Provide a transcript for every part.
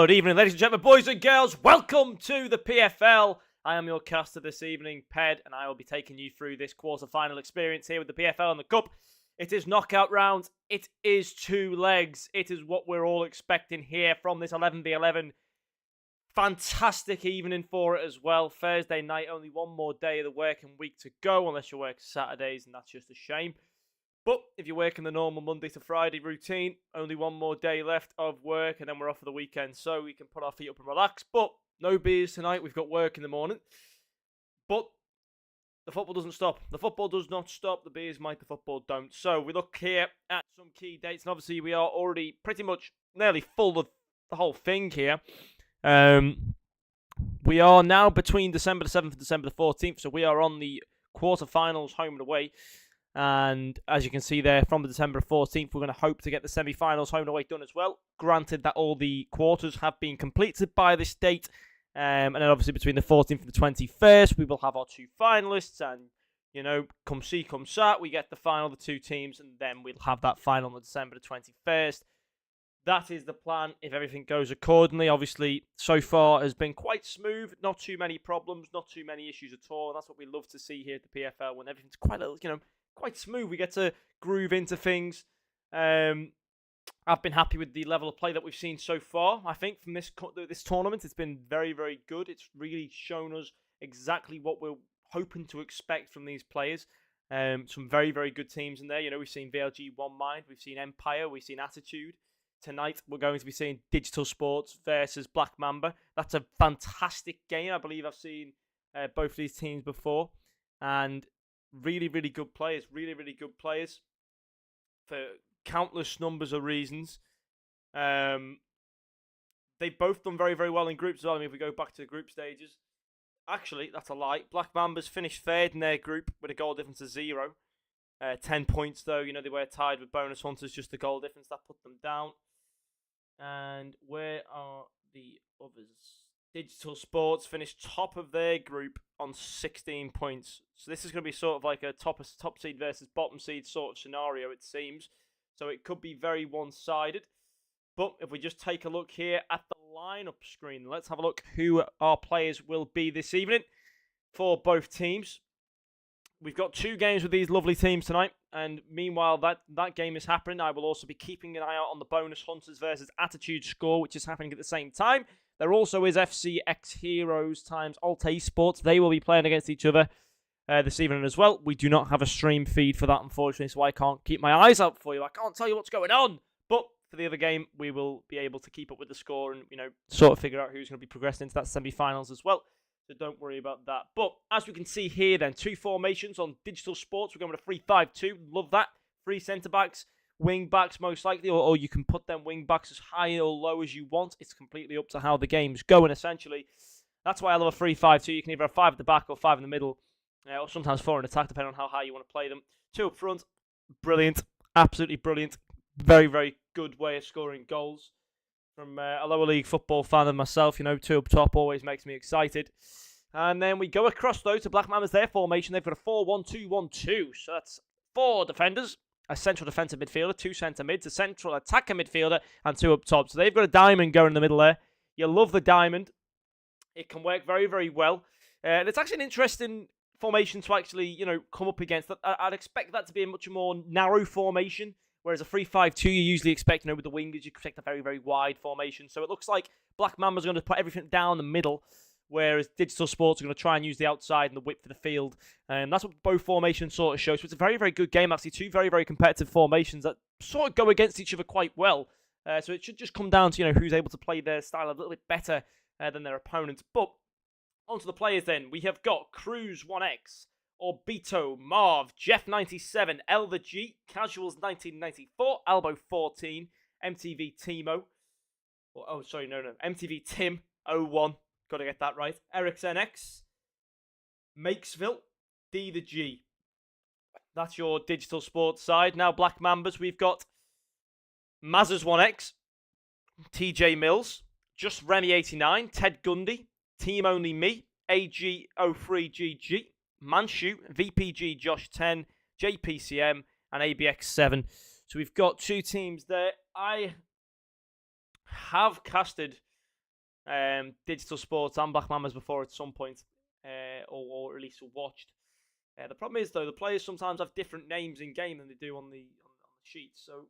Good evening, ladies and gentlemen, boys and girls. Welcome to the PFL. I am your caster this evening, Ped, and I will be taking you through this quarter-final experience here with the PFL and the Cup. It is knockout rounds. It is 2 legs. It is what we're all expecting here from this 11v11. Fantastic evening for it as well. Thursday night, only one more day of the working week to go, unless you work Saturdays, and that's just a shame. But if you're working the normal Monday to Friday routine, only one more day left of work, and then we're off for the weekend, so we can put our feet up and relax. But no beers tonight. We've got work in the morning. But the football doesn't stop. The football does not stop. The beers might, the football don't. So we look here at some key dates, and obviously we are already pretty much nearly full of the whole thing here. We are now between December the 7th and December the 14th, so we are on the quarterfinals home and away. And as you can see there, from the December 14th, we're going to hope to get the semi-finals home and away done as well. Granted that all the quarters have been completed by this date. And then obviously between the 14th and the 21st, we will have our 2 finalists. And, you know, come see, come sat, we get the final, the 2 teams. And then we'll have that final on December the 21st. That is the plan if everything goes accordingly. Obviously, so far has been quite smooth. Not too many problems, not too many issues at all. And that's what we love to see here at the PFL when everything's quite a little, quite smooth. We get to groove into things. I've been happy with the level of play that we've seen so far. I think from this tournament, it's been very, very good. It's really shown us exactly what we're hoping to expect from these players. Some very, very good teams in there. You know, we've seen VLG One Mind, we've seen Empire, we've seen Attitude. Tonight, we're going to be seeing Digital Sports versus Black Mamba. That's a fantastic game. I believe I've seen both of these teams before. And really, really good players. Really, really good players for countless numbers of reasons. They've both done very, very well in groups as well. I mean, if we go back to the group stages. Actually, that's a lie. Black Mambas finished 3rd in their group with a goal difference of 0. 10 points, though. You know, they were tied with Bonus Hunters, just the goal difference. That put them down. And where are the others? Digital Sports finished top of their group on 16 points. So this is going to be sort of like a top seed versus bottom seed sort of scenario, it seems. So it could be very one-sided. But if we just take a look here at the lineup screen, let's have a look who our players will be this evening for both teams. We've got 2 games with these lovely teams tonight. And meanwhile, that game is happening. I will also be keeping an eye out on the Bonus Hunters versus Attitude score, which is happening at the same time. There also is FC X Heroes times Alt Esports. They will be playing against each other this evening as well. We do not have a stream feed for that, unfortunately, so I can't keep my eyes out for you. I can't tell you what's going on. But for the other game, we will be able to keep up with the score and, sort of figure out who's going to be progressing into that semi-finals as well. So don't worry about that. But as we can see here then, 2 formations on Digital Sports. We're going with a 3-5-2. Love that. 3 centre-backs, wing-backs most likely, or you can put them wing-backs as high or low as you want. It's completely up to how the game's going, essentially. That's why I love a 3-5-2. You can either have 5 at the back or 5 in the middle, or sometimes 4 in attack, depending on how high you want to play them. 2 up front. Brilliant. Absolutely brilliant. Very, very good way of scoring goals. From a lower league football fan of myself, 2 up top always makes me excited. And then we go across, though, to Black Mambas, their formation. They've got a 4-1-2-1-2. So that's 4 defenders, a central defensive midfielder, 2 centre mids, a central attacker midfielder, and 2 up top. So they've got a diamond going in the middle there. You love the diamond. It can work very, very well. And it's actually an interesting formation to actually, come up against. I'd expect that to be a much more narrow formation. Whereas a 3-5-2, you usually expect, with the wingers, you expect a very, very wide formation. So it looks like Black Mambas are going to put everything down the middle, whereas Digital Sports are going to try and use the outside and the width of the field. And that's what both formations sort of show. So it's a very, very good game, actually. 2 very, very competitive formations that sort of go against each other quite well. So it should just come down to, who's able to play their style a little bit better than their opponents. But onto the players then. We have got Cruz 1X. Orbito, Marv, Jeff97, Elva G, Casuals 1994, Albo 14, MTV Timo, MTV Tim 01, gotta get that right, Ericsson X, Makesville, D the G. That's your Digital Sports side. Now Black Mambas, we've got Mazers 1X, TJ Mills, Just Remy89, Ted Gundy, Team Only Me, AG03GG, Manshu, VPG Josh 10, JPCM, and ABX 7. So we've got 2 teams there. I have casted Digital Sports and Black Mambas before at some point, or at least watched. The problem is, though, the players sometimes have different names in game than they do on the sheet, so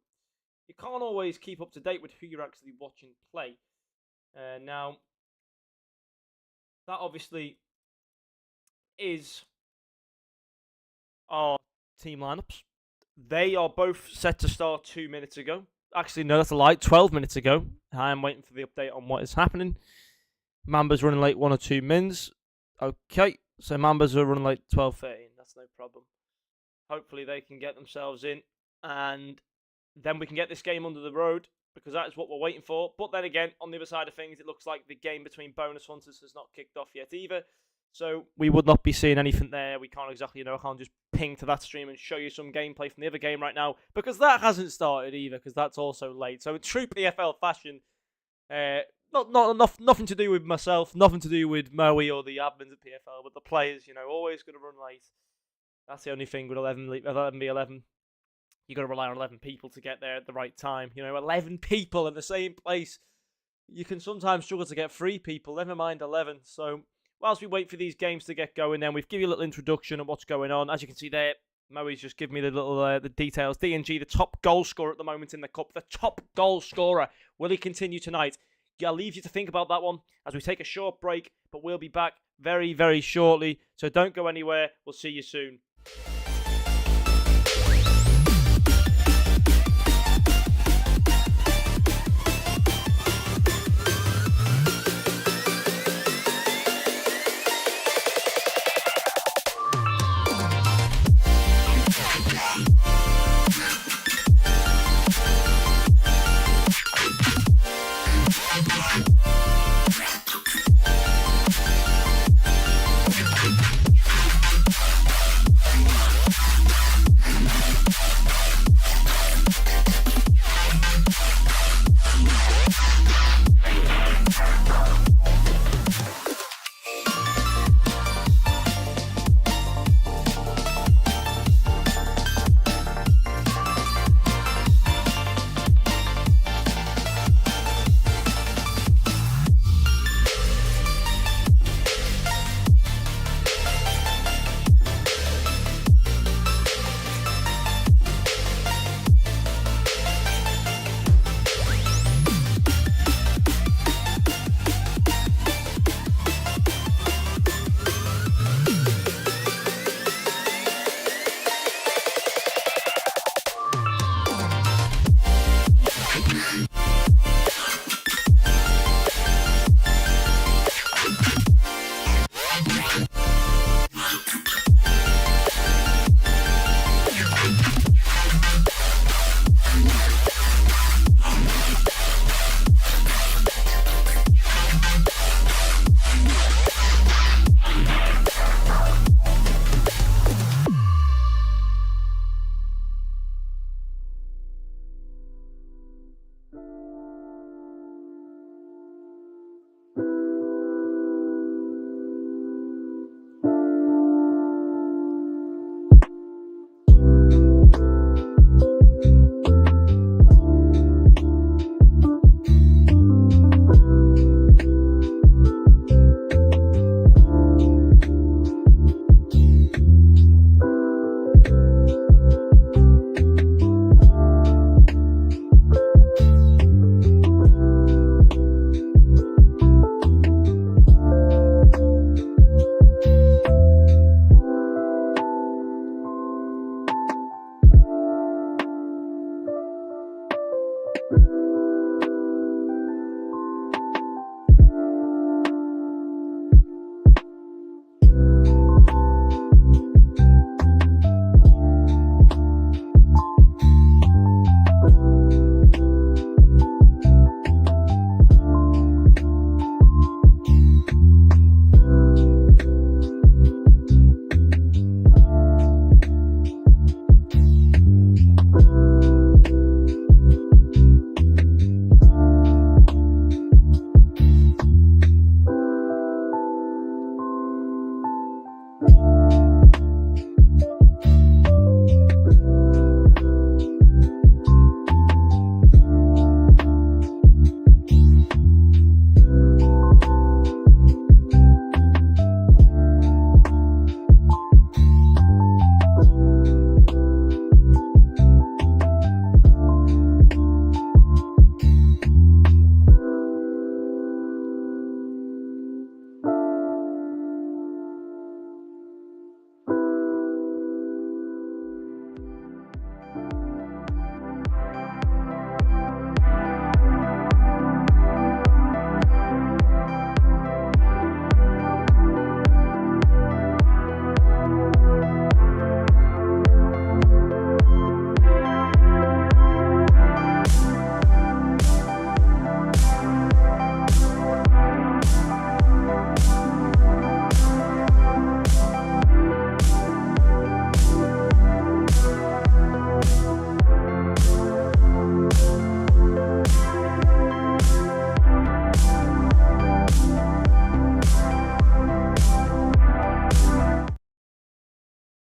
you can't always keep up to date with who you're actually watching play. Now, that obviously is our team lineups. They are both set to start 2 minutes ago. Actually, no, that's a lie. 12 minutes ago. I am waiting for the update on what is happening. Mambas running late 1 or 2 mins. Okay, so Mambas are running late 12:13. That's no problem. Hopefully they can get themselves in, and then we can get this game under the road, because that is what we're waiting for. But then again, on the other side of things, it looks like the game between Bonus Hunters has not kicked off yet either. So we would not be seeing anything there. We can't exactly, I can't just ping to that stream and show you some gameplay from the other game right now, because that hasn't started either, because that's also late. So in true PFL fashion, nothing to do with myself, nothing to do with Moe or the admins at PFL, but the players, always going to run late. That's the only thing with 11v11. You got to rely on 11 people to get there at the right time. 11 people in the same place. You can sometimes struggle to get 3 people, never mind 11. So whilst we wait for these games to get going, then we've given you a little introduction of what's going on. As you can see there, Moe's just given me the little the details. DNG, the top goal scorer at the moment in the cup, the top goal scorer. Will he continue tonight? I'll leave you to think about that one as we take a short break, but we'll be back very, very shortly. So don't go anywhere. We'll see you soon.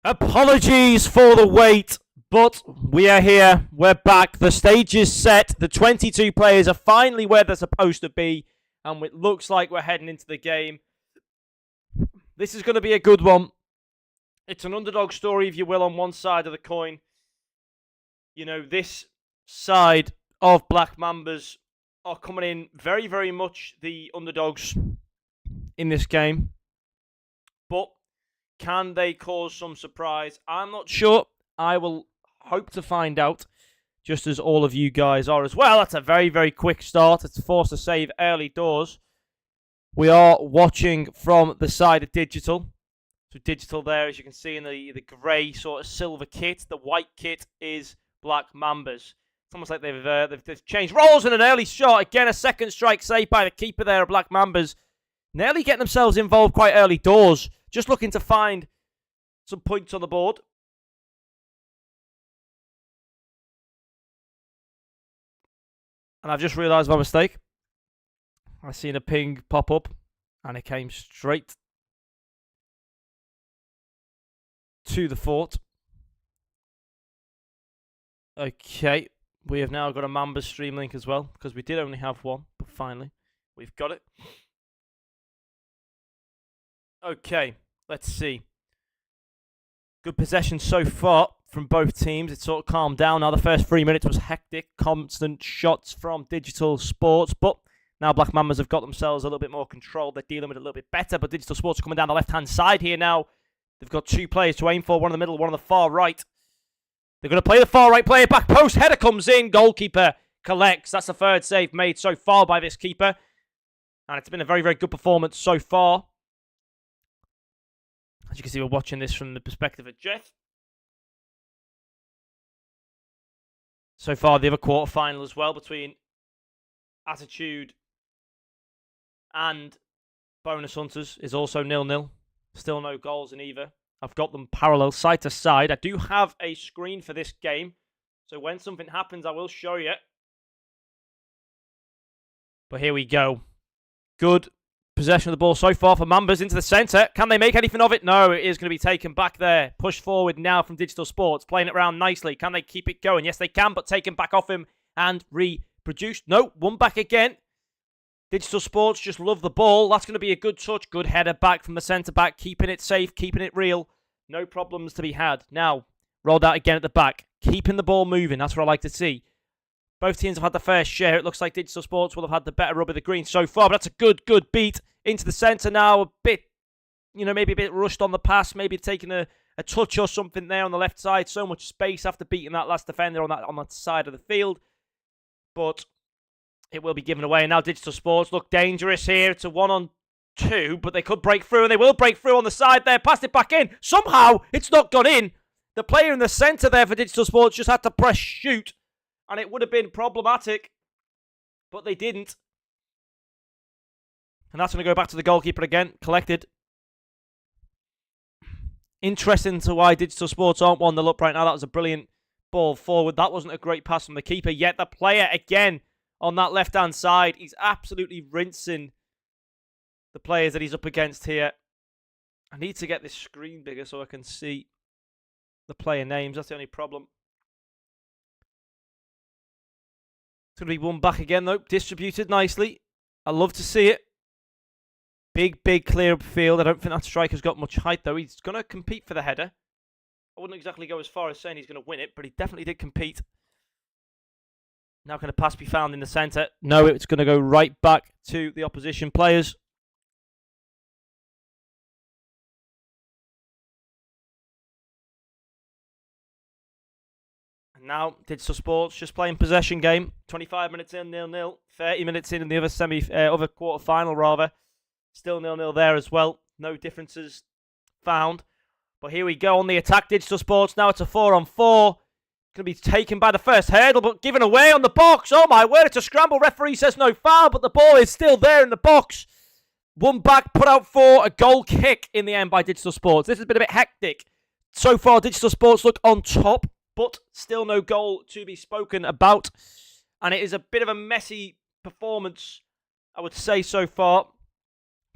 Apologies for the wait, but we are here. We're back. The stage is set. The 22 players are finally where they're supposed to be, and it looks like we're heading into the game. This is going to be a good one. It's an underdog story, if you will, on one side of the coin. You know, this side of Black Mambas are coming in very, very much the underdogs in this game. But can they cause some surprise? I'm not sure. I will hope to find out, just as all of you guys are as well. That's a very, very quick start. It's forced to save early doors. We are watching from the side of Digital. So Digital there, as you can see in the grey sort of silver kit. The white kit is Black Mambas. It's almost like they've changed roles in an early shot. Again, a second strike saved by the keeper there of Black Mambas. Nearly getting themselves involved quite early doors. Just looking to find some points on the board. And I've just realised my mistake. I've seen a ping pop up, and it came straight to the fort. Okay, we have now got a Mambas stream link as well, because we did only have one, but finally, we've got it. Okay, let's see. Good possession so far from both teams. It's sort of calmed down now. The first 3 minutes was hectic. Constant shots from Digital Sports. But now Black Mambas have got themselves a little bit more control. They're dealing with it a little bit better. But Digital Sports are coming down the left-hand side here now. They've got two players to aim for. One in the middle, one on the far right. They're going to play the far right player. Back post. Header comes in. Goalkeeper collects. That's the third save made so far by this keeper. And it's been a very, very good performance so far. As you can see, we're watching this from the perspective of Jeff. So far, the other quarter-final as well between Attitude and Bonus Hunters is also 0-0. Still no goals in either. I've got them parallel side to side. I do have a screen for this game. So when something happens, I will show you. But here we go. Good possession of the ball so far for Mambas into the centre. Can they make anything of it? No, it is going to be taken back there. Push forward now from Digital Sports. Playing it around nicely. Can they keep it going? Yes, they can, but taken back off him and reproduced. No, one back again. Digital Sports just love the ball. That's going to be a good touch. Good header back from the centre-back. Keeping it safe, keeping it real. No problems to be had. Now, rolled out again at the back. Keeping the ball moving. That's what I like to see. Both teams have had the first share. It looks like Digital Sports will have had the better rub of the green so far. But that's a good beat into the centre now. A bit, maybe a bit rushed on the pass. Maybe taking a touch or something there on the left side. So much space after beating that last defender on that side of the field. But it will be given away. And now Digital Sports look dangerous here. It's a 1-on-2. But they could break through. And they will break through on the side there. Passed it back in. Somehow, it's not gone in. The player in the centre there for Digital Sports just had to press shoot. And it would have been problematic, but they didn't. And that's going to go back to the goalkeeper again. Collected. Interesting to why Digital Sports aren't 1-0 up right now. That was a brilliant ball forward. That wasn't a great pass from the keeper. Yet the player again on that left-hand side. He's absolutely rinsing the players that he's up against here. I need to get this screen bigger so I can see the player names. That's the only problem. It's going to be one back again, though. Distributed nicely. I love to see it. Big clear field. I don't think that striker's got much height, though. He's going to compete for the header. I wouldn't exactly go as far as saying he's going to win it, but he definitely did compete. Now can a pass be found in the centre? No, it's going to go right back to the opposition players. Now, Digital Sports just playing possession game. 25 minutes in, 0-0. 30 minutes in the other quarter-final, rather. Still 0-0 there as well. No differences found. But here we go on the attack, Digital Sports. Now it's a 4-on-4. Going to be taken by the first hurdle, but given away on the box. Oh my word, it's a scramble. Referee says no foul, but the ball is still there in the box. One back, put out for a goal kick in the end by Digital Sports. This has been a bit hectic. So far, Digital Sports look on top, but still no goal to be spoken about. And it is a bit of a messy performance, I would say, so far.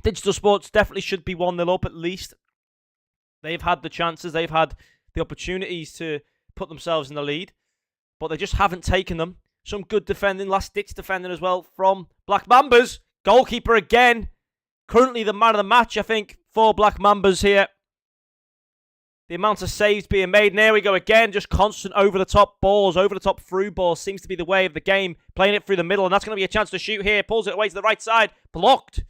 Digital Sports definitely should be 1-0 up at least. They've had the chances, they've had the opportunities to put themselves in the lead, but they just haven't taken them. Some good defending, last-ditch defending as well from Black Mambas. Goalkeeper again. Currently the man of the match, I think, for Black Mambas here. The amount of saves being made. And there we go again. Just constant over-the-top balls, over-the-top through balls seems to be the way of the game. Playing it through the middle, and that's going to be a chance to shoot here. Pulls it away to the right side. Blocked.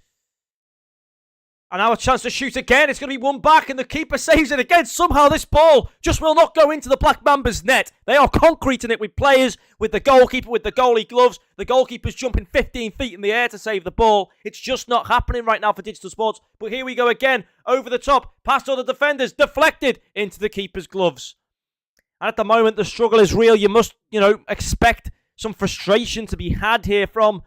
And now a chance to shoot again. It's going to be one back, and the keeper saves it again. Somehow this ball just will not go into the Black Mambas net. They are concreting it with players, with the goalkeeper, with the goalie gloves. The goalkeeper's jumping 15 feet in the air to save the ball. It's just not happening right now for Digital Sports. But here we go again. Over the top, past all the defenders, deflected into the keeper's gloves. And at the moment, the struggle is real. You must, expect some frustration to be had here from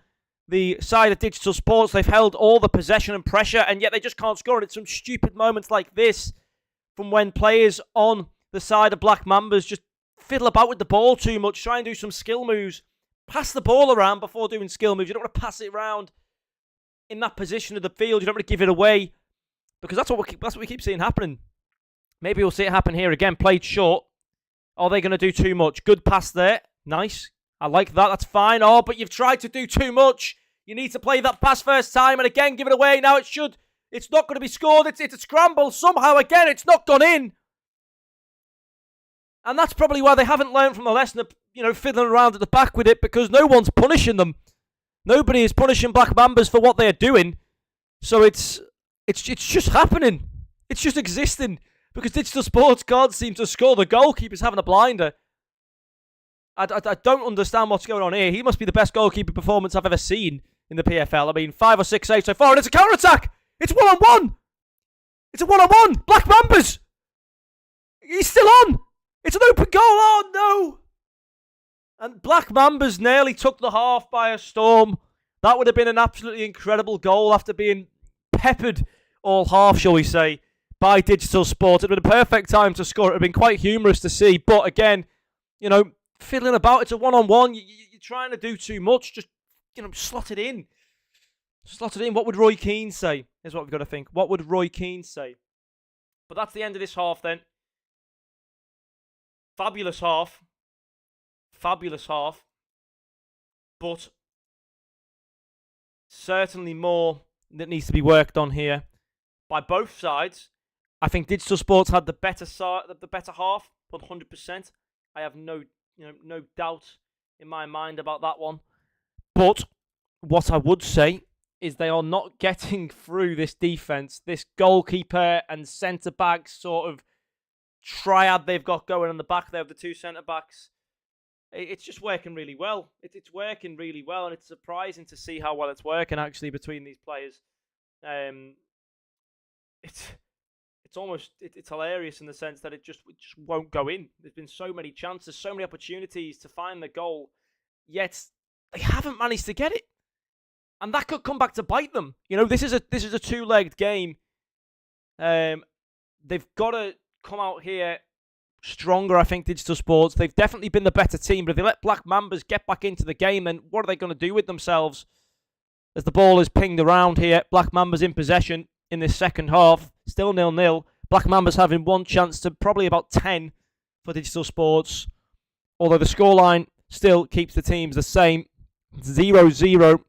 the side of Digital Sports. They've held all the possession and pressure, and yet they just can't score. And it's some stupid moments like this from when players on the side of Black Mambas just fiddle about with the ball too much, try and do some skill moves, pass the ball around before doing skill moves. You don't want to pass it around in that position of the field. You don't want to give it away, because that's what we keep seeing happening. Maybe we'll see it happen here again. Played short. Are they going to do too much? Good pass there. Nice. I like that. That's fine. Oh, but you've tried to do too much. You need to play that pass first time, and again, give it away. Now it's not going to be scored. It's a scramble. Somehow, again, it's not gone in. And that's probably why they haven't learned from the lesson of, fiddling around at the back with it, because no one's punishing them. Nobody is punishing Black Mambas for what they're doing. So it's just happening. It's just existing, because Digital Sports can't seem to score. The goalkeeper's having a blinder. I don't understand what's going on here. He must be the best goalkeeper performance I've ever seen in the PFL. I mean, 5 or 6 saves so far, and it's a counter-attack! It's one-on-one! It's a one-on-one! Black Mambas! He's still on! It's an open goal! Oh, no! And Black Mambas nearly took the half by a storm. That would have been an absolutely incredible goal after being peppered all half, shall we say, by Digital Sport. It would have been a perfect time to score. It would have been quite humorous to see. But again, fiddling about. It's a one-on-one. You're trying to do too much. Just, slot it in. Slot it in. What would Roy Keane say? Is what we've got to think. What would Roy Keane say? But that's the end of this half then. Fabulous half. Fabulous half. But certainly more that needs to be worked on here by both sides. I think Digital Sports had the better half, 100%. I have no doubt in my mind about that one. But what I would say is they are not getting through this defense, this goalkeeper and centre-back sort of triad they've got going on the back there of the two centre-backs. It's just working really well. It's working really well, and it's surprising to see how well it's working actually between these players. It's hilarious in the sense that it just won't go in. There's been so many chances, so many opportunities to find the goal, yet they haven't managed to get it, and that could come back to bite them. This is a two-legged game. They've got to come out here stronger, I think, Digital Sports. They've definitely been the better team, but if they let Black Mambas get back into the game, then what are they going to do with themselves? As the ball is pinged around here, Black Mambas in possession in this second half, still 0-0. Black Mambas having one chance to probably about 10 for Digital Sports, although the scoreline still keeps the teams the same, 0-0.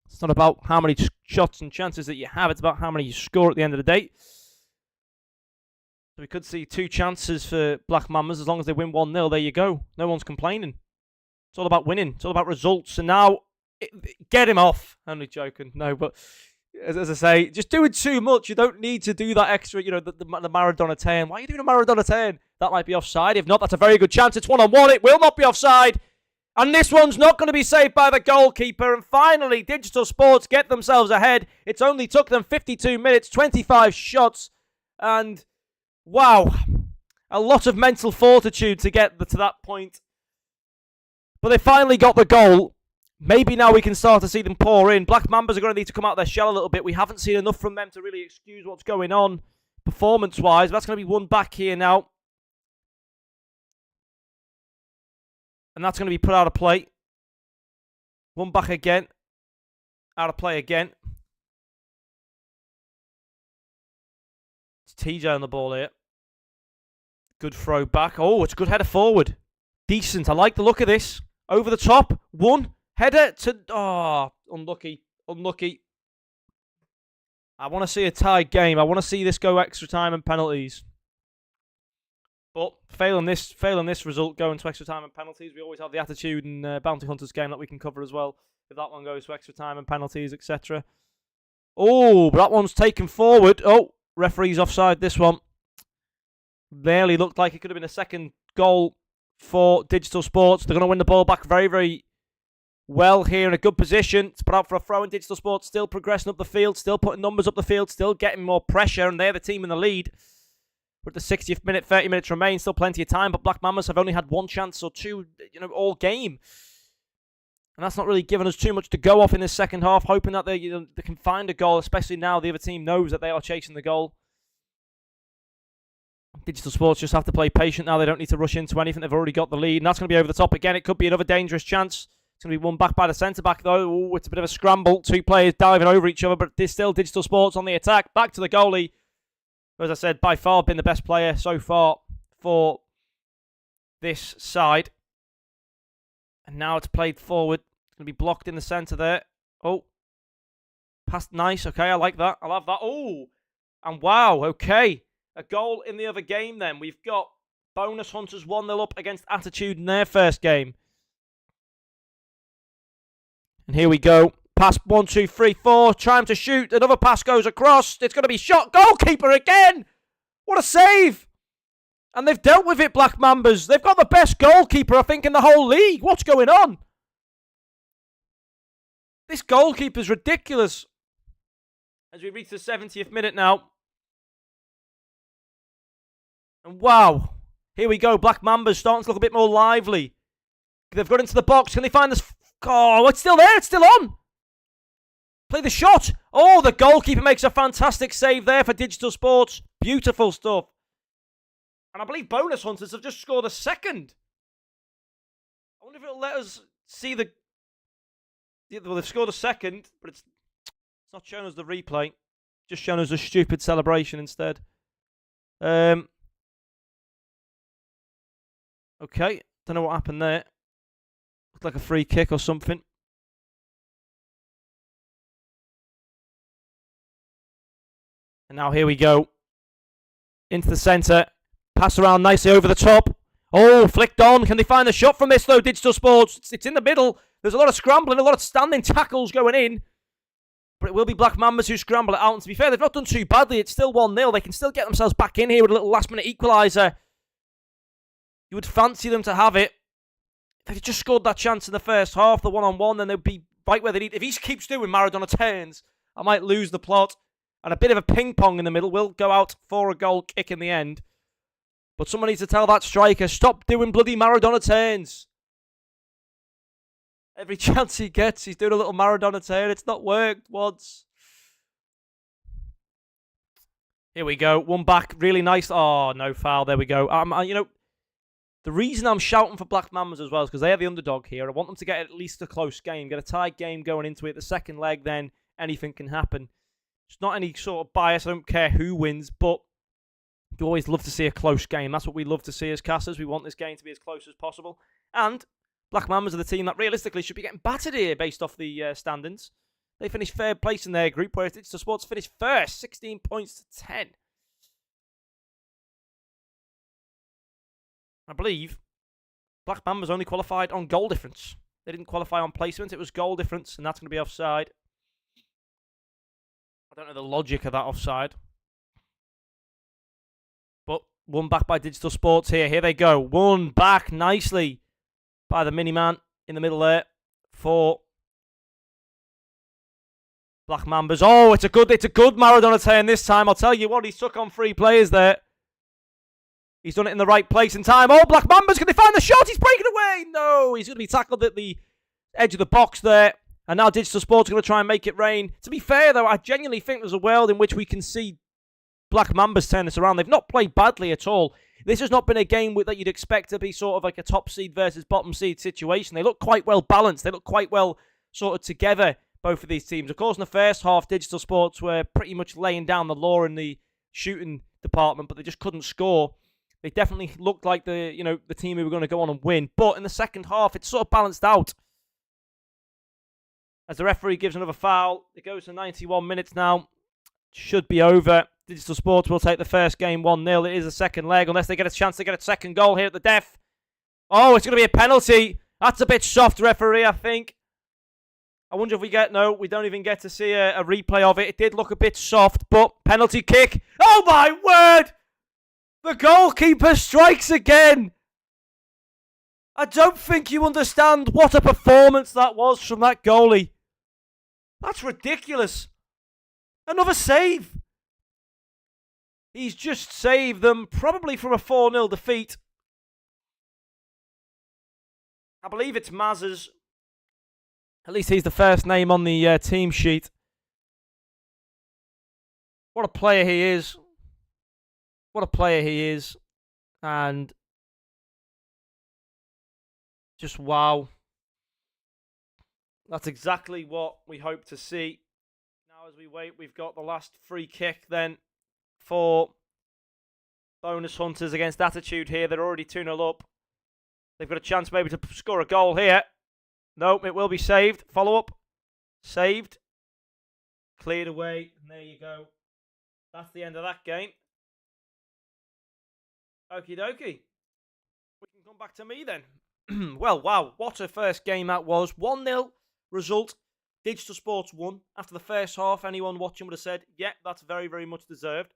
It's not about how many shots and chances that you have, it's about how many you score at the end of the day. So we could see 2 chances for Black Mambas. As long as they win 1-0, there you go. No one's complaining. It's all about winning. It's all about results. And now, get him off. I'm only joking. No, but as I say, just doing too much. You don't need to do that extra, the Maradona turn. Why are you doing a Maradona turn? That might be offside. If not, that's a very good chance. It's 1-on-1. It will not be offside. And this one's not going to be saved by the goalkeeper. And finally, Digital Sports get themselves ahead. It's only took them 52 minutes, 25 shots. And wow, a lot of mental fortitude to get to that point. But they finally got the goal. Maybe now we can start to see them pour in. Black Mambas are going to need to come out of their shell a little bit. We haven't seen enough from them to really excuse what's going on performance-wise. That's going to be one back here now. And that's going to be put out of play. One back again. Out of play again. It's TJ on the ball here. Good throw back. Oh, it's a good header forward. Decent. I like the look of this. Over the top. One. Header to... Oh, unlucky. Unlucky. I want to see a tied game. I want to see this go extra time and penalties. But failing this result going to extra time and penalties, we always have the Attitude and Bounty Hunters game that we can cover as well. If that one goes to extra time and penalties, etc. Oh, but that one's taken forward. Oh, referee's offside this one. Barely looked like it could have been a second goal for Digital Sports. They're going to win the ball back very, very well here in a good position. It's put out for a throw in. Digital Sports still progressing up the field, still putting numbers up the field, still getting more pressure, and they're the team in the lead. With the 60th minute, 30 minutes remain, still plenty of time, but Black Mambas have only had one chance or two, all game. And that's not really given us too much to go off in this second half, hoping that they can find a goal, especially now the other team knows that they are chasing the goal. Digital Sports just have to play patient now. They don't need to rush into anything. They've already got the lead, and that's going to be over the top again. It could be another dangerous chance. It's going to be won back by the centre-back, though. Ooh, it's a bit of a scramble. Two players diving over each other, but there's still Digital Sports on the attack. Back to the goalie. As I said, by far been the best player so far for this side. And now it's played forward. It's going to be blocked in the centre there. Oh. Passed nice. Okay, I like that. I love that. Oh. And wow. Okay. A goal in the other game then. We've got Bonus Hunters 1-0 up against Attitude in their first game. And here we go. Pass 1, 2, 3, 4. Time to shoot. Another pass goes across. It's going to be shot. Goalkeeper again. What a save. And they've dealt with it, Black Mambas. They've got the best goalkeeper, I think, in the whole league. What's going on? This goalkeeper's ridiculous. As we reach the 70th minute now. And wow. Here we go. Black Mambas starting to look a bit more lively. They've got into the box. Can they find this? Oh, it's still there. It's still on. Play the shot. Oh, the goalkeeper makes a fantastic save there for Digital Sports. Beautiful stuff. And I believe Bonus Hunters have just scored a second. I wonder if it'll let us see the... Well, they've scored a second, but it's not showing us the replay. Just showing us a stupid celebration instead. Okay. Don't know what happened there. Looked like a free kick or something. And now here we go. Into the centre. Pass around nicely over the top. Oh, flicked on. Can they find the shot from this, though, Digital Sports? It's in the middle. There's a lot of scrambling, a lot of standing tackles going in. But it will be Black Mambas who scramble it out. And to be fair, they've not done too badly. It's still 1-0. They can still get themselves back in here with a little last-minute equaliser. You would fancy them to have it. If they just scored that chance in the first half, the one-on-one, then they'd be right where they need. If he keeps doing Maradona turns, I might lose the plot. And a bit of a ping-pong in the middle will go out for a goal kick in the end. But someone needs to tell that striker, stop doing bloody Maradona turns. Every chance he gets, he's doing a little Maradona turn. It's not worked once. Here we go. One back. Really nice. Oh, no foul. There we go. The reason I'm shouting for Black Mambas as well is because they are the underdog here. I want them to get at least a close game. Get a tied game going into it. The second leg, then anything can happen. It's not any sort of bias. I don't care who wins, but you always love to see a close game. That's what we love to see as casters. We want this game to be as close as possible. And Black Mambas are the team that realistically should be getting battered here based off the standings. They finished third place in their group, whereas Digital Sports finished first, 16 points to 10. I believe Black Mambas only qualified on goal difference. They didn't qualify on placement. It was goal difference, and that's going to be offside. I don't know the logic of that offside. But one back by Digital Sports here. Here they go. One back nicely by the mini-man in the middle there for Black Mambas. Oh, it's a good Maradona turn this time. I'll tell you what, he's took on 3 players there. He's done it in the right place in time. Oh, Black Mambas, can they find the shot? He's breaking away. No, he's going to be tackled at the edge of the box there. And now Digital Sports are going to try and make it rain. To be fair, though, I genuinely think there's a world in which we can see Black Mambas turn this around. They've not played badly at all. This has not been a game that you'd expect to be sort of like a top seed versus bottom seed situation. They look quite well balanced. They look quite well sort of together, both of these teams. Of course, in the first half, Digital Sports were pretty much laying down the law in the shooting department, but they just couldn't score. They definitely looked like the team who were going to go on and win. But in the second half, it's sort of balanced out. As the referee gives another foul, it goes to 91 minutes now. Should be over. Digital Sports will take the first game 1-0. It is the second leg, unless they get a chance to get a second goal here at the death. Oh, it's going to be a penalty. That's a bit soft, referee, I think. I wonder if we get... No, we don't even get to see a replay of it. It did look a bit soft, but penalty kick. Oh, my word! The goalkeeper strikes again. I don't think you understand what a performance that was from that goalie. That's ridiculous. Another save. He's just saved them, probably from a 4-0 defeat. I believe it's Maz's. At least he's the first name on the team sheet. What a player he is. What a player he is. And just wow. That's exactly what we hope to see. Now as we wait, we've got the last free kick then for Bonus Hunters against Attitude here. They're already 2-0 up. They've got a chance maybe to score a goal here. Nope, it will be saved. Follow up. Saved. Cleared away. And there you go. That's the end of that game. Okie dokie. We can come back to me then. Well, wow. What a first game that was. 1-0 result. Digital Sports won. After the first half, anyone watching would have said, yeah, that's very, very much deserved.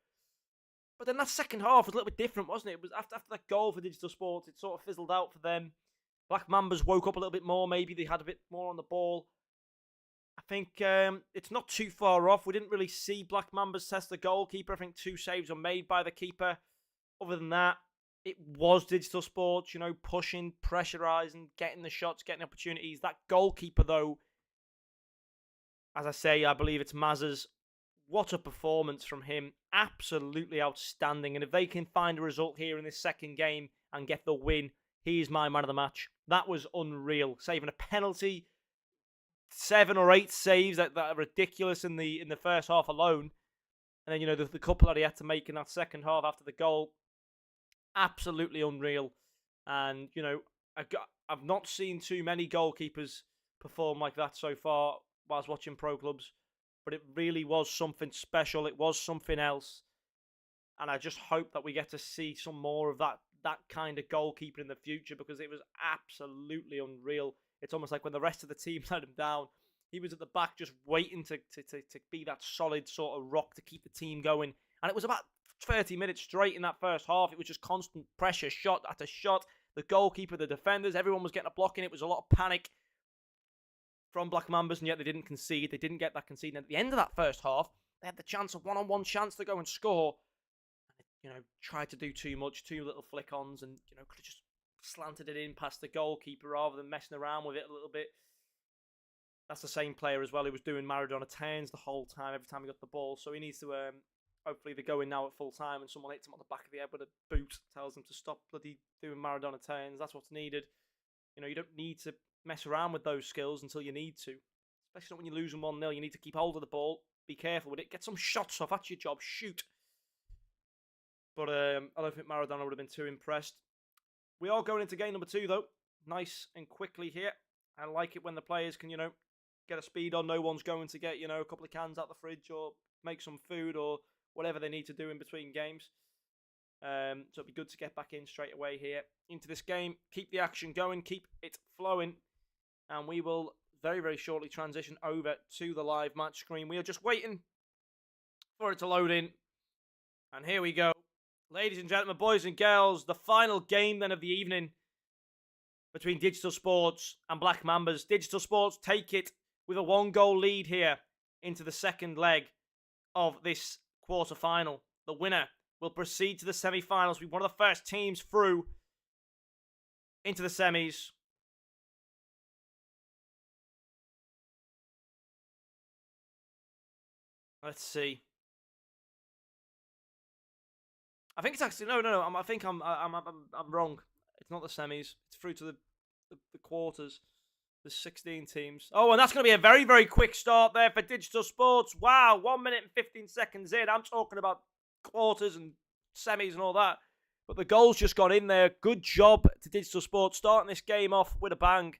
But then that second half was a little bit different, wasn't it? It was after that goal for Digital Sports, it sort of fizzled out for them. Black Mambas woke up a little bit more. Maybe they had a bit more on the ball. I think it's not too far off. We didn't really see Black Mambas test the goalkeeper. I think 2 saves were made by the keeper. Other than that, it was Digital Sports, pushing, pressurising, getting the shots, getting opportunities. That goalkeeper, though, as I say, I believe it's Maz's. What a performance from him. Absolutely outstanding. And if they can find a result here in this second game and get the win, he's my man of the match. That was unreal. Saving a penalty, 7 or 8 saves that are ridiculous in the first half alone. And then, the couple that he had to make in that second half after the goal. Absolutely unreal. And, I've not seen too many goalkeepers perform like that so far whilst watching pro clubs. But it really was something special. It was something else. And I just hope that we get to see some more of that kind of goalkeeper in the future, because it was absolutely unreal. It's almost like when the rest of the team let him down, he was at the back just waiting to be that solid sort of rock to keep the team going. And it was about 30 minutes straight in that first half. It was just constant pressure, shot after shot. The goalkeeper, the defenders, everyone was getting a block in. It was a lot of panic from Black Mambas, and yet they didn't concede. They didn't get that concede. And at the end of that first half, they had the chance of one-on-one chance to go and score. And tried to do too much, 2 little flick-ons, and, could have just slanted it in past the goalkeeper rather than messing around with it a little bit. That's the same player as well who was doing Maradona turns the whole time, every time he got the ball. So he needs to, hopefully they're going now at full time and someone hits him on the back of the head with a boot, tells him to stop bloody doing Maradona turns. That's what's needed. You don't need to mess around with those skills until you need to. Especially not when you're losing 1-0. You need to keep hold of the ball. Be careful with it. Get some shots off. That's your job. Shoot. But I don't think Maradona would have been too impressed. We are going into game number 2, though. Nice and quickly here. I like it when the players can, get a speed on. No one's going to get, a couple of cans out the fridge or make some food or whatever they need to do in between games. So it'd be good to get back in straight away here into this game. Keep the action going. Keep it flowing. And we will very, very shortly transition over to the live match screen. We are just waiting for it to load in. And here we go. Ladies and gentlemen, boys and girls, the final game then of the evening between Digital Sports and Black Mambas. Digital Sports take it with a 1-goal lead here into the second leg of this quarter-final. The winner will proceed to the semi-finals. We're one of the first teams through into the semis. Let's see. I think it's actually no. I think I'm wrong. It's not the semis. It's through to the quarters. There's 16 teams. Oh, and that's going to be a very, very quick start there for Digital Sports. Wow, 1 minute and 15 seconds in. I'm talking about quarters and semis and all that. But the goal's just gone in there. Good job to Digital Sports starting this game off with a bang.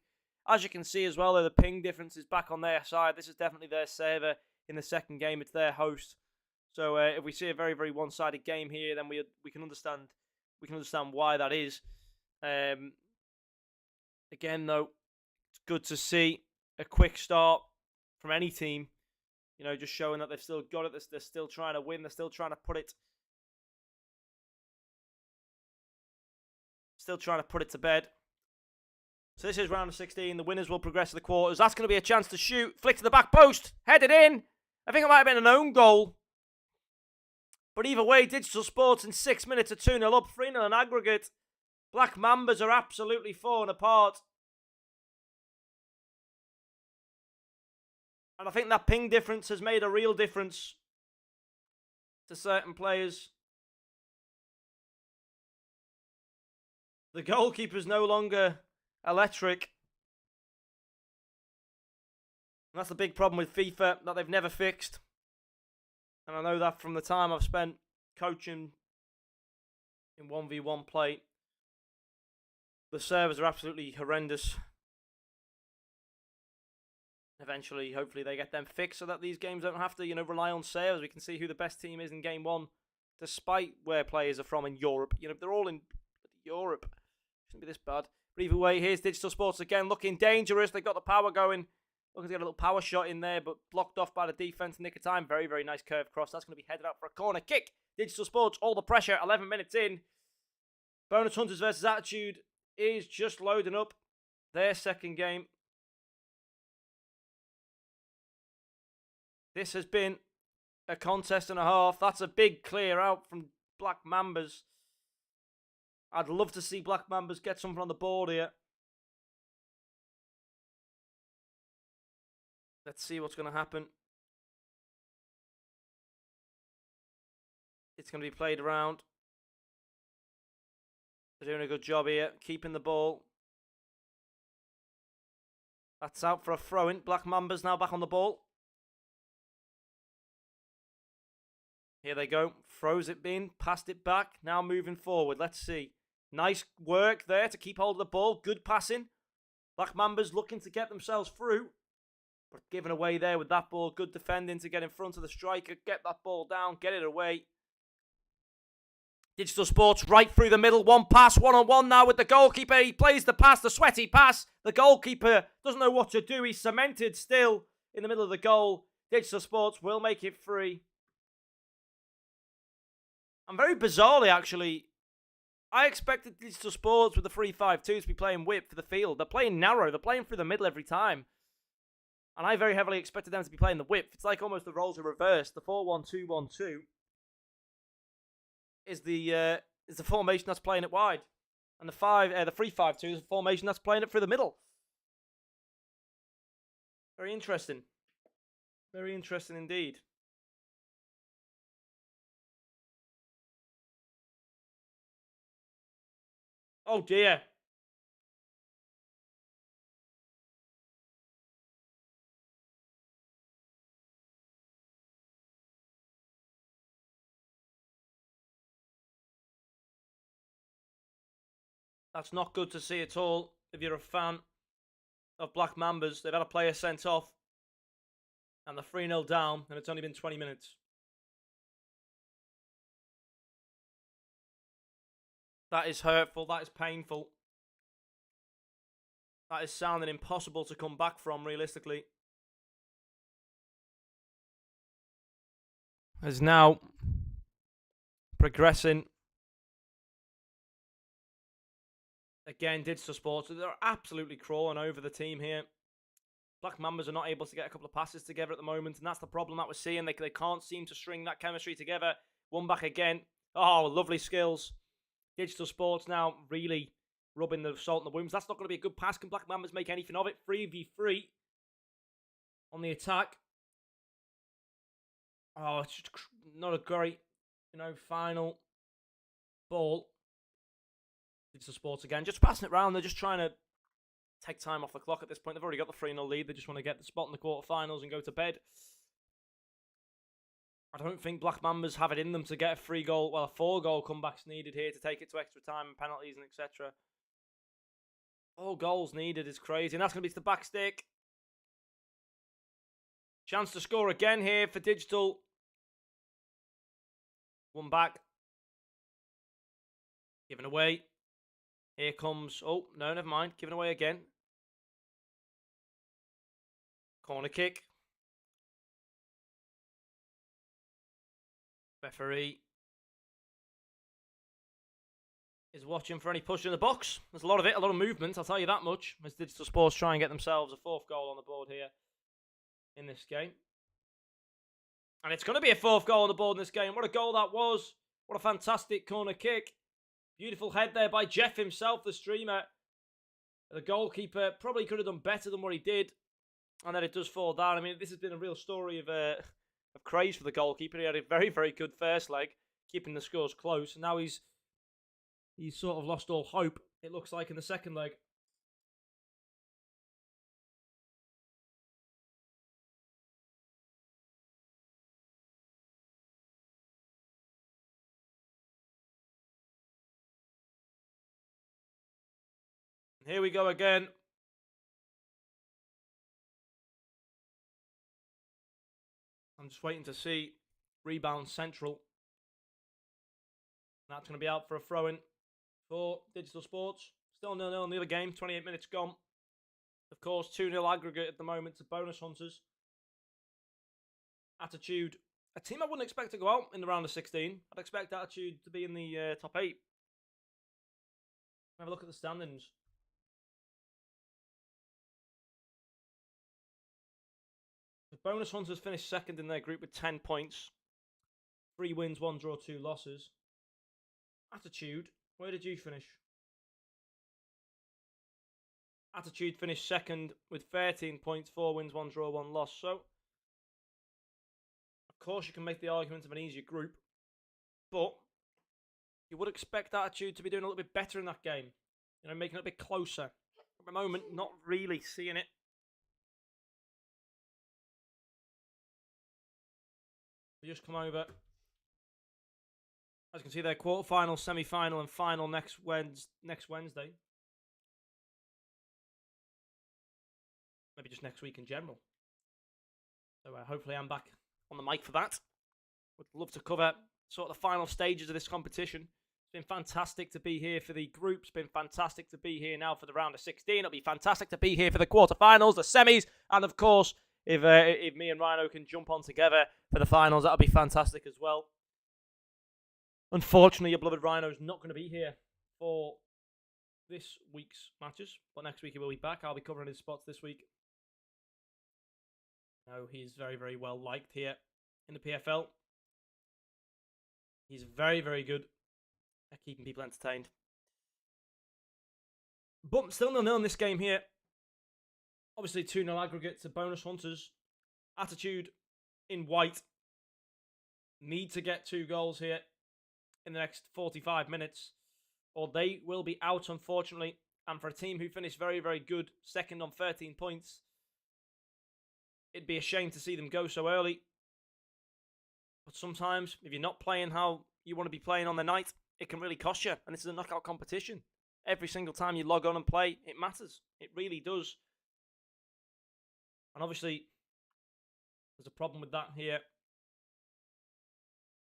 As you can see as well, the ping difference is back on their side. This is definitely their saver in the second game. It's their host. So if we see a very, very one-sided game here, then we can understand why that is. Again, though, it's good to see a quick start from any team. You know, just showing that they've still got it. They're still trying to win. They're still trying to put it to bed. So this is round of 16. The winners will progress to the quarters. That's going to be a chance to shoot. Flick to the back post. Headed in. I think it might have been an own goal. But either way, Digital Sports in 6 minutes are 2-0 up, 3-0 in aggregate. Black Mambas are absolutely falling apart. And I think that ping difference has made a real difference to certain players. The goalkeeper's no longer electric. And that's the big problem with FIFA that they've never fixed. And I know that from the time I've spent coaching in 1v1 play. The servers are absolutely horrendous. Eventually, hopefully they get them fixed so that these games don't have to, rely on servers. We can see who the best team is in game one, despite where players are from in Europe. They're all in Europe. Shouldn't be this bad. But either way, here's Digital Sports again, looking dangerous. They've got the power going. Looking to get a little power shot in there, but blocked off by the defense. Nick of time. Very, very nice curve cross. That's going to be headed out for a corner kick. Digital Sports, all the pressure. 11 minutes in. Bonus Hunters versus Attitude is just loading up their second game. This has been a contest and a half. That's a big clear out from Black Mambas. I'd love to see Black Mambas get something on the board here. Let's see what's going to happen. It's going to be played around. They're doing a good job here, keeping the ball. That's out for a throw-in. Black Mambas now back on the ball. Here they go. Throws it in, passed it back. Now moving forward. Let's see. Nice work there to keep hold of the ball. Good passing. Black Mambas looking to get themselves through. But given away there with that ball. Good defending to get in front of the striker. Get that ball down. Get it away. Digital Sports right through the middle. One pass. One-on-one now with the goalkeeper. He plays the pass. The sweaty pass. The goalkeeper doesn't know what to do. He's cemented still in the middle of the goal. Digital Sports will make it free. And very bizarrely, actually, I expected Digital Sports with the 3-5-2 to be playing width for the field. They're playing narrow. They're playing through the middle every time. And I very heavily expected them to be playing the width. It's like almost the roles are reversed. The 4-1-2-1-2 is the formation that's playing it wide. And the 3-5-2 is the formation that's playing it through the middle. Very interesting. Very interesting indeed. Oh dear. That's not good to see at all if you're a fan of Black Mambas. They've had a player sent off and they're 3-0 down and it's only been 20 minutes. That is hurtful. That is painful. That is sounding impossible to come back from, realistically. As now progressing. Again, Digital Sports. They're absolutely crawling over the team here. Black Mambas are not able to get a couple of passes together at the moment, and that's the problem that we're seeing. They can't seem to string that chemistry together. One back again. Oh, lovely skills. Digital Sports now really rubbing the salt in the wounds. That's not going to be a good pass. Can Black Mambas make anything of it? 3v3 on the attack. Oh, it's just not a great, final ball. Digital Sports again. Just passing it around. They're just trying to take time off the clock at this point. They've already got the 3-0 lead. They just want to get the spot in the quarterfinals and go to bed. I don't think Black Mambas have it in them to get a 3-goal, well, a 4-goal comeback's needed here to take it to extra time and penalties and etc. 4 goals needed is crazy, and that's going to be to the back stick. Chance to score again here for Digital. One back. Given away. Here comes... Oh, no, never mind. Given away again. Corner kick. Referee is watching for any push in the box. There's a lot of it, a lot of movement, I'll tell you that much. As Digital Sports try and get themselves a 4th goal on the board here in this game. And it's going to be a 4th goal on the board in this game. What a goal that was. What a fantastic corner kick. Beautiful head there by Jeff himself, the streamer. The goalkeeper probably could have done better than what he did. And then it does fall down. I mean, this has been a real story of craze for the goalkeeper. He had a very, very good first leg, keeping the scores close. And now he's sort of lost all hope, it looks like, in the second leg. Here we go again. I'm just waiting to see rebound central. That's going to be out for a throw-in for Digital Sports. Still 0-0 in the other game. 28 minutes gone. Of course, 2-0 aggregate at the moment to Bonus Hunters. Attitude. A team I wouldn't expect to go out in the round of 16. I'd expect Attitude to be in the top 8. Have a look at the standings. The Bonus Hunters finished second in their group with 10 points. 3 wins, 1 draw, 2 losses. Attitude, where did you finish? Attitude finished second with 13 points, 4 wins, 1 draw, 1 loss. So, of course, you can make the argument of an easier group. But you would expect Attitude to be doing a little bit better in that game. You know, making it a bit closer. At the moment, not really seeing it. We just come over. As you can see, their quarterfinal, semi-final, and final next Wednesday. Maybe just next week in general. So hopefully I'm back on the mic for that. Would love to cover sort of the final stages of this competition. It's been fantastic to be here for the group. It's been fantastic to be here now for the round of 16. It'll be fantastic to be here for the quarterfinals, the semis, and of course, if me and Rhino can jump on together for the finals, that'll be fantastic as well. Unfortunately, your beloved Rhino's not going to be here for this week's matches, but next week he will be back. I'll be covering his spots this week. No, he's very, very well liked here in the PFL. He's very, very good at keeping people entertained. But still 0-0 in this game here. Obviously 2-0 aggregate to Bonus Hunters. Attitude in white need to get 2 goals here in the next 45 minutes, or they will be out, unfortunately. And for a team who finished very, very good, second on 13 points, it'd be a shame to see them go so early. But sometimes, if you're not playing how you want to be playing on the night, it can really cost you. And this is a knockout competition. Every single time you log on and play, it matters. It really does. And obviously, there's a problem with that here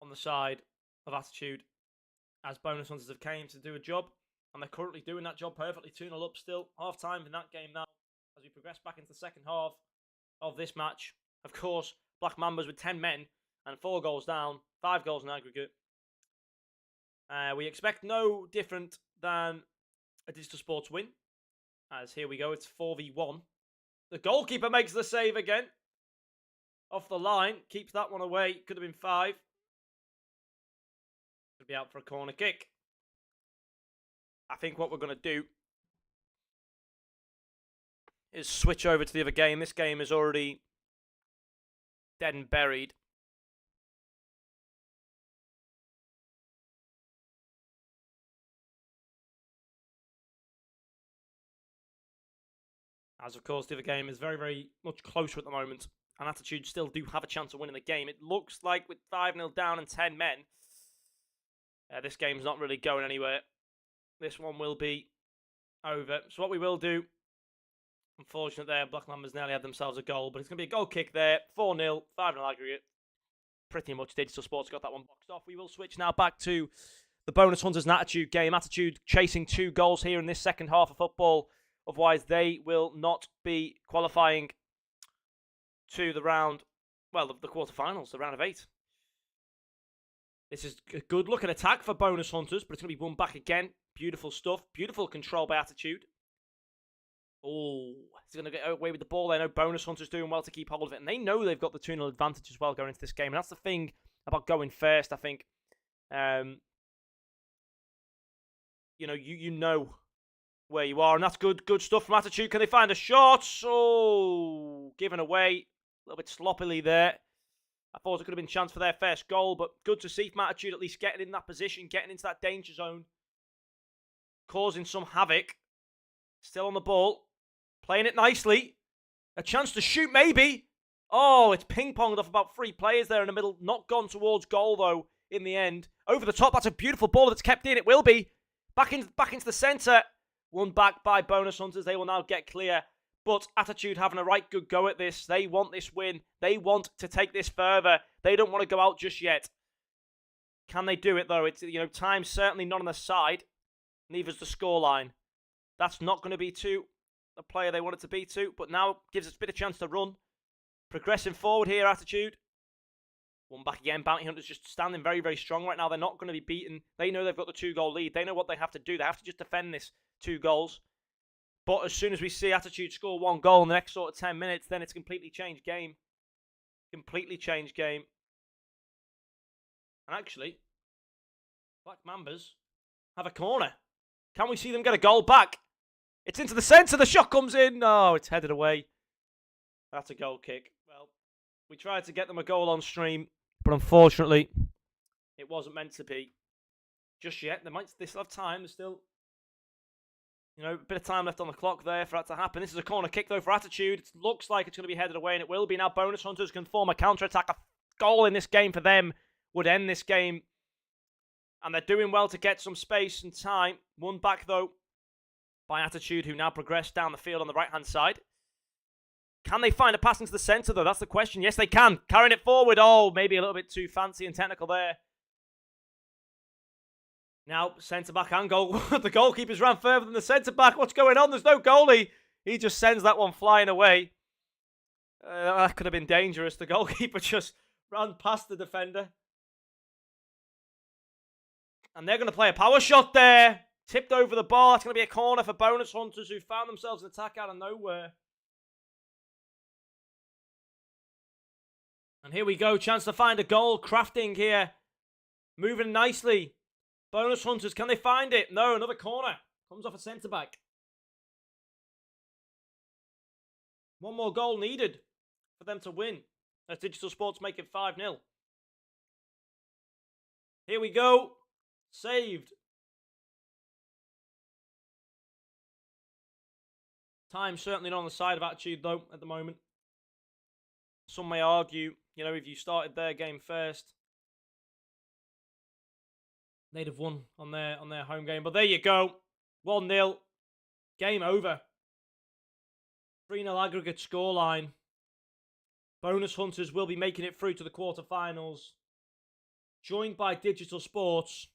on the side of Attitude, as Bonus Hunters have came to do a job, and they're currently doing that job perfectly. 2-0 up still. Half time in that game now, as we progress back into the second half of this match. Of course, Black Mambas with 10 men and 4 goals down, 5 goals in aggregate. We expect no different than a Digital Sports win, as here we go, it's 4v1. The goalkeeper makes the save again. Off the line, keeps that one away. Could have been 5. Could be out for a corner kick. I think what we're going to do is switch over to the other game. This game is already dead and buried. As of course, the other game is very, very much closer at the moment. and Attitude still do have a chance of winning the game. It looks like with 5-0 down and 10 men, this game's not really going anywhere. This one will be over. So what we will do, unfortunately there, Black Mambas nearly had themselves a goal, but it's going to be a goal kick there. 4-0, 5-0 aggregate. Pretty much Digital Sports got that one boxed off. We will switch now back to the Bonus Hunters and Attitude game. Attitude chasing 2 goals here in this second half of football. Otherwise, they will not be qualifying to the round, well, the quarterfinals, the round of 8. This is a good looking attack for Bonus Hunters, but it's going to be won back again. Beautiful stuff. Beautiful control by Attitude. Oh, he's going to get away with the ball. They know Bonus Hunters doing well to keep hold of it, and they know they've got the 2-0 advantage as well going into this game. And that's the thing about going first, I think. You know where you are, and that's good stuff from Attitude. Can they find a shot? Oh, given away. A little bit sloppily there. I thought it could have been a chance for their first goal, but good to see from Attitude at least getting in that position, getting into that danger zone, causing some havoc. Still on the ball. Playing it nicely. A chance to shoot, maybe. Oh, it's ping-ponged off about 3 players there in the middle. Not gone towards goal, though, in the end. Over the top, that's a beautiful ball that's kept in. It will be. Back into the centre. Won back by Bonus Hunters. They will now get clear. But Attitude having a right good go at this. They want this win. They want to take this further. They don't want to go out just yet. Can they do it, though? It's, time's certainly not on the side. Neither's the scoreline. That's not going to be to the player they want it to be to, but now gives us a bit of chance to run. Progressing forward here, Attitude. One back again. Bounty Hunters just standing very, very strong right now. They're not going to be beaten. They know they've got the 2-goal lead. They know what they have to do. They have to just defend this 2 goals. But as soon as we see Attitude score 1 goal in the next sort of 10 minutes, then it's completely changed game. Completely changed game. And actually, Black Mambas have a corner. Can we see them get a goal back? It's into the centre. The shot comes in. Oh, it's headed away. That's a goal kick. Well, we tried to get them a goal on stream, but unfortunately, it wasn't meant to be just yet. They still have time. There's still, a bit of time left on the clock there for that to happen. This is a corner kick, though, for Attitude. It looks like it's going to be headed away, and it will be. Now Bonus Hunters can form a counter-attack. A goal in this game for them would end this game. And they're doing well to get some space and time. One back, though, by Attitude, who now progressed down the field on the right-hand side. Can they find a pass into the centre, though? That's the question. Yes, they can. Carrying it forward. Oh, maybe a little bit too fancy and technical there. Now, centre-back and goal. The goalkeeper's ran further than the centre-back. What's going on? There's no goalie. He just sends that one flying away. That could have been dangerous. The goalkeeper just ran past the defender. And they're going to play a power shot there. Tipped over the bar. It's going to be a corner for Bonus Hunters, who found themselves an attack out of nowhere. And here we go. Chance to find a goal. Crafting here. Moving nicely. Bonus Hunters, can they find it? No, another corner. Comes off a centre-back. One more goal needed for them to win. As Digital Sports make it 5-0. Here we go. Saved. Time certainly not on the side of Attitude, though, at the moment. Some may argue, if you started their game first, they'd have won on their home game. But there you go. 1-0. Game over. 3-0 aggregate scoreline. Bonus Hunters will be making it through to the quarterfinals. Joined by Digital Sports.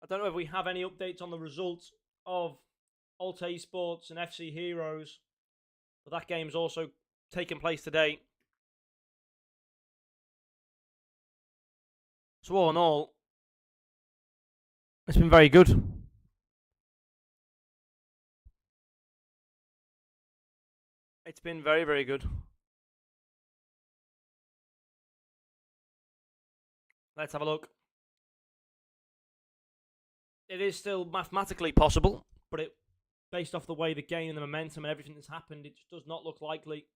I don't know if we have any updates on the results of Alta Esports and FC Heroes. But that game's also taking place today. So all in all, it's been very good. It's been very, very good. Let's have a look. It is still mathematically possible, but based off the way the game and the momentum and everything that's happened, it just does not look likely.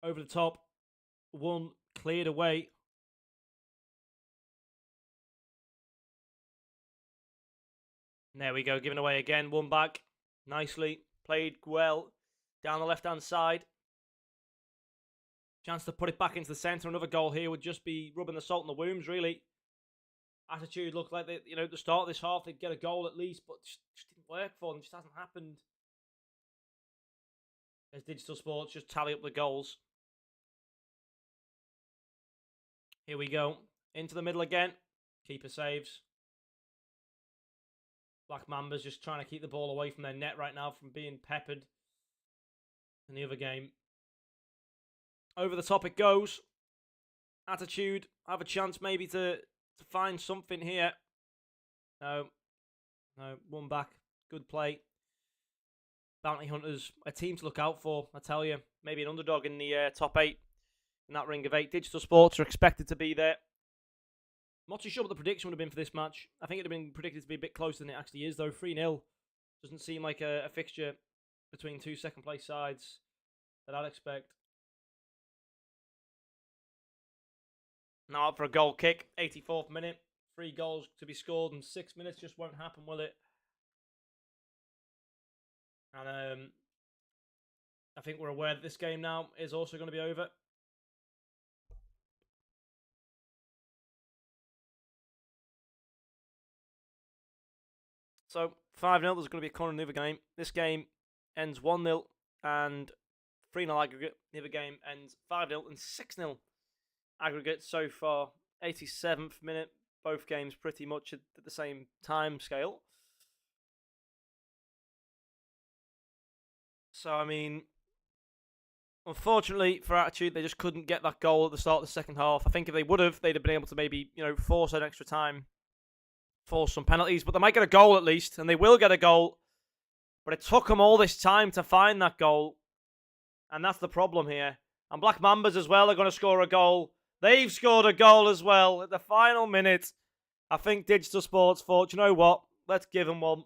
Over the top. One cleared away. And there we go, given away again. One back. Nicely. Played well. Down the left-hand side. Chance to put it back into the centre. Another goal here would just be rubbing the salt in the wounds, really. Attitude looked like, at the start of this half, they'd get a goal at least, but just didn't work for them. Just hasn't happened. As Digital Sports just tally up the goals. Here we go. Into the middle again. Keeper saves. Black Mambas just trying to keep the ball away from their net right now from being peppered in the other game. Over the top it goes. Attitude have a chance maybe to find something here. No, one back. Good play. Bounty Hunters, a team to look out for, I tell you. Maybe an underdog in the top 8 in that ring of 8. Digital Sports are expected to be there. I'm not too sure what the prediction would have been for this match. I think it would have been predicted to be a bit closer than it actually is, though. 3-0 doesn't seem like a fixture between two second-place sides that I'd expect. Now up for a goal kick, 84th minute. 3 goals to be scored in 6 minutes. Just won't happen, will it? And I think we're aware that this game now is also going to be over. So 5-0, there's going to be a corner in the other game. This game ends 1-0 and 3-0 aggregate. The other game ends 5-0 and 6-0 aggregate so far. 87th minute, both games pretty much at the same time scale. So, I mean, unfortunately for Attitude, they just couldn't get that goal at the start of the second half. I think if they would have, they'd have been able to maybe, force an extra time, force some penalties. But they might get a goal at least, and they will get a goal. But it took them all this time to find that goal. And that's the problem here. And Black Mambas as well are going to score a goal. They've scored a goal as well at the final minute. I think Digital Sports thought, you know what? Let's give them one.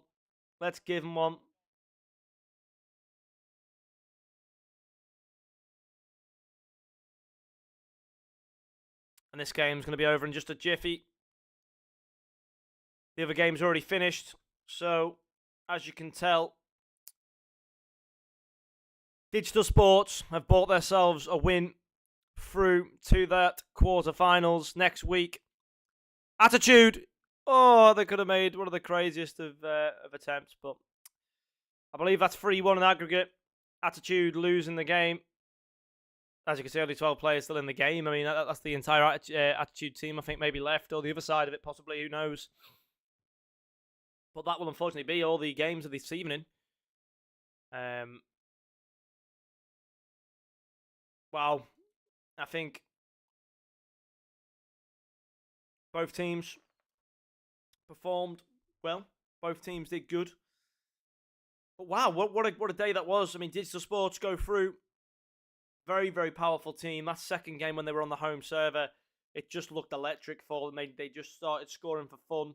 Let's give them one. And this game's going to be over in just a jiffy. The other game's already finished. So, as you can tell, Digital Sports have bought themselves a win through to that quarterfinals next week. Attitude. Oh, they could have made one of the craziest of attempts, but I believe that's 3-1 in aggregate. Attitude losing the game. As you can see, only 12 players still in the game. I mean, that's the entire Attitude team, I think, maybe left, or the other side of it, possibly. Who knows? But that will unfortunately be all the games of this evening. Wow. I think both teams performed well. Both teams did good. But wow, what a day that was. I mean, Digital Sports go through. Very, very powerful team. That second game when they were on the home server, it just looked electric for them. They just started scoring for fun.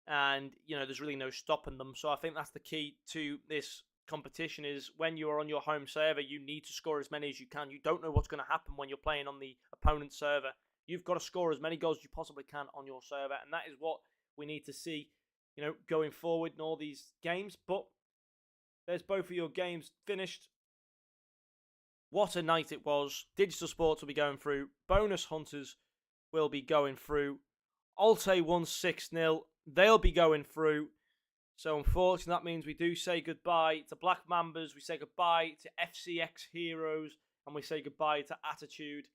And, there's really no stopping them. So I think that's the key to this competition is when you're on your home server, you need to score as many as you can. You don't know what's going to happen when you're playing on the opponent's server. You've got to score as many goals as you possibly can on your server. And that is what we need to see, going forward in all these games. But there's both of your games finished. What a night it was. Digital Sports will be going through. Bonus Hunters will be going through. Alte won 6-0. They'll be going through. So unfortunately, that means we do say goodbye to Black Mambas. We say goodbye to FCX Heroes. And we say goodbye to Attitude.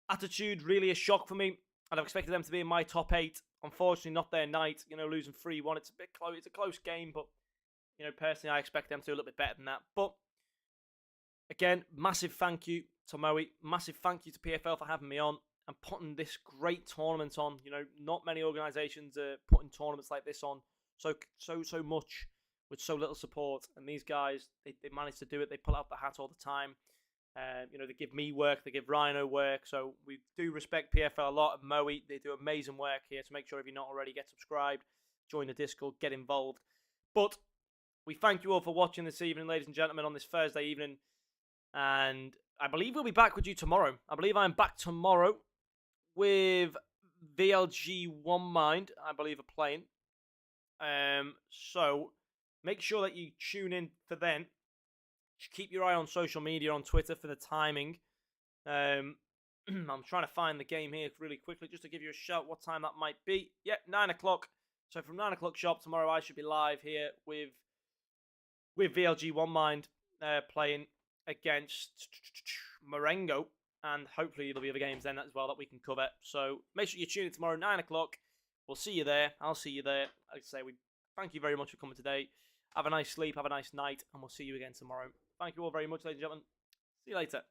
Attitude, really a shock for me. I'd have expected them to be in my top 8. Unfortunately, not their night. Losing 3-1. It's a bit close. It's a close game. But, personally, I expect them to do a little bit better than that. But again, massive thank you to Moe. Massive thank you to PFL for having me on and putting this great tournament on. Not many organisations are putting tournaments like this on so much with so little support. And these guys, they manage to do it. They pull out the hat all the time. They give me work. They give Rhino work. So we do respect PFL a lot. And Moe, they do amazing work here. So make sure if you're not already, get subscribed, join the Discord, get involved. But we thank you all for watching this evening, ladies and gentlemen, on this Thursday evening. And I believe we'll be back with you tomorrow. I believe I'm back tomorrow with VLG One Mind, I believe, are playing. So make sure that you tune in for then. Keep your eye on social media, on Twitter for the timing. I'm trying to find the game here really quickly just to give you a shout what time that might be. Yep, 9 o'clock. So from 9 o'clock sharp tomorrow, I should be live here with VLG One Mind playing against Marengo. And hopefully there'll be other games then as well that we can cover. So make sure you tune in tomorrow, 9 o'clock. We'll see you there. I'll see you there. Like I say, we thank you very much for coming today. Have a nice sleep, have a nice night, and we'll see you again tomorrow. Thank you all very much, ladies and gentlemen. See you later.